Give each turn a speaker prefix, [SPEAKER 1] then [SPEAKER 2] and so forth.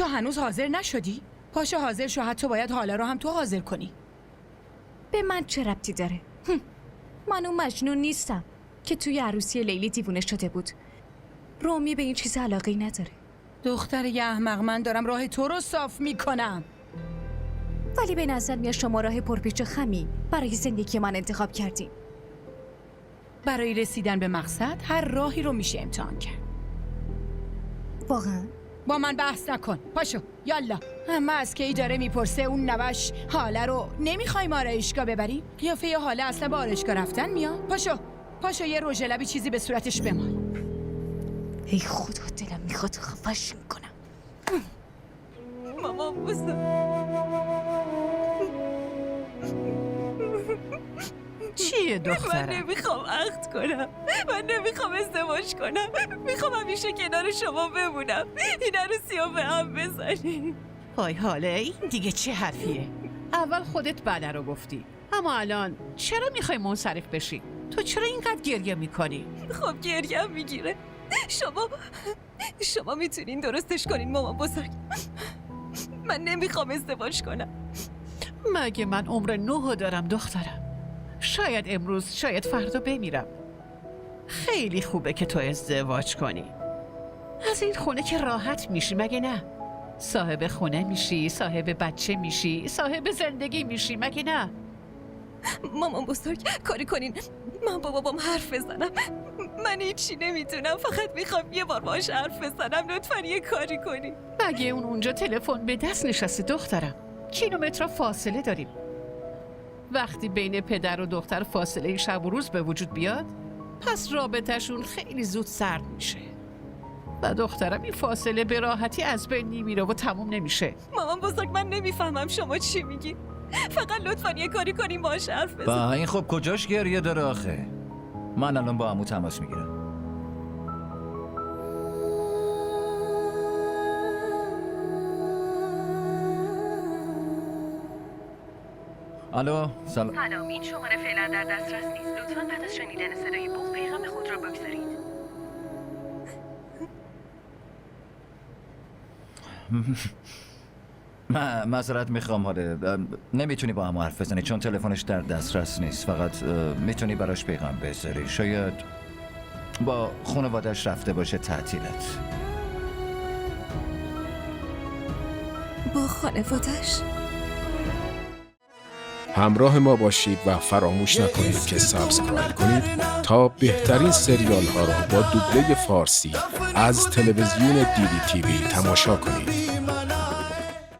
[SPEAKER 1] تو هنوز حاضر نشدی؟ پاشو حاضر شو، حتی باید حالا رو هم تو حاضر کنی.
[SPEAKER 2] به من چه ربطی داره؟ من اون مجنون نیستم که توی عروسی لیلی دیوونه شده بود. رومی به این چیز علاقه‌ای نداره.
[SPEAKER 1] دختر یه احمق، من دارم راه تو رو صاف میکنم.
[SPEAKER 2] ولی به نظر میاد شما راه پرپیچ و خمی برای زندگی من انتخاب کردین.
[SPEAKER 1] برای رسیدن به مقصد هر راهی رو میشه امتحان کرد.
[SPEAKER 2] واقعا؟
[SPEAKER 1] با من بحث نکن، پاشو یالا. اما از کی داره میپرسه اون نوش حاله رو نمیخوایم آرایشگاه ببریم؟ قیافه حاله اصلا با آرایشگاه رفتن میاد؟ پاشو یه رژ لبی چیزی به صورتش بمال.
[SPEAKER 2] ای خدا، دلم میخواد خفش کنم.
[SPEAKER 3] مامان بزرگ،
[SPEAKER 1] چیه دخترم؟
[SPEAKER 3] من نمیخوام عقد کنم، من نمیخوام ازدواج کنم، میخوام همیشه کنار شما بمونم، این عروسی رو به هم بزنیم.
[SPEAKER 4] وای حاله، این دیگه چه حرفیه؟ اول خودت بله رو گفتی، اما الان چرا میخوای منصرف بشی؟ تو چرا اینقدر گریه میکنی؟
[SPEAKER 3] خب گریم میگیره. شما میتونین درستش کنین مامان بزرگ. من نمیخوام ازدواج کنم.
[SPEAKER 4] مگه من عمر 9 دارم دخترم؟ شاید امروز، شاید فردا بمیرم. خیلی خوبه که تو ازدواج کنی. از این خونه که راحت میشی، مگه نه؟ صاحب خونه میشی، صاحب بچه میشی، صاحب زندگی میشی، مگه نه؟
[SPEAKER 3] مامان بزرگ کاری کنین من با بابام حرف بزنم. من هیچی نمیتونم، فقط میخوام یه بار باهاش حرف بزنم. لطفاً یه کاری کنین.
[SPEAKER 4] مگه اون اونجا تلفن به دست نشسته دخترم؟ کیلومترها فاصله داریم. وقتی بین پدر و دختر فاصله شب و روز به وجود بیاد، پس رابطهشون خیلی زود سرد میشه و دخترم این فاصله به راحتی از بین نمیره و تموم نمیشه.
[SPEAKER 3] مامان بزرگ من نمیفهمم شما چی میگی. فقط لطفاً یه کاری کنین باهاش حرف بزنم.
[SPEAKER 5] با این خب کجاش گریه داره آخه؟ من الان با عمو تماس میگیرم. الو،
[SPEAKER 6] سلام، این شماره فعلا در دسترس نیست. لطفاً بعد از شنیدن صدای بوق پیغام خود را بگذارید.
[SPEAKER 5] معذرت میخوام حاله، نمیتونی با هم حرف بزنی چون تلفنش در دسترس نیست. فقط میتونی براش پیغام بذاری. شاید با خانواده‌اش رفته باشه تعطیلت.
[SPEAKER 3] با خانواده‌اش؟
[SPEAKER 7] همراه ما باشید و فراموش نکنید که سابسکرایب کنید تا بهترین سریال ها را با دوبله فارسی از تلویزیون DDTV تماشا کنید.